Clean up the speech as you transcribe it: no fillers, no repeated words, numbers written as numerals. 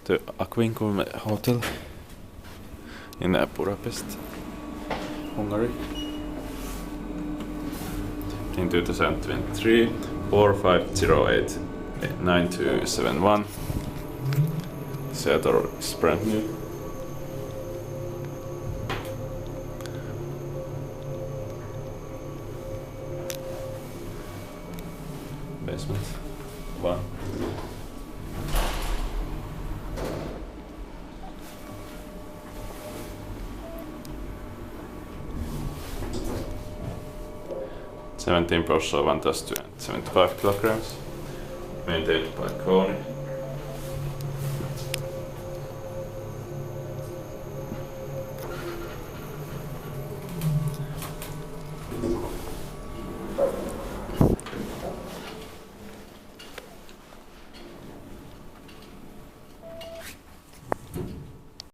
to Aquincum Hotel in Budapest, Hungary. In 2023, 4508 9271. Theater is brand new. Basement 1. (17 Porsche 1275 kilograms), maintained by Kone.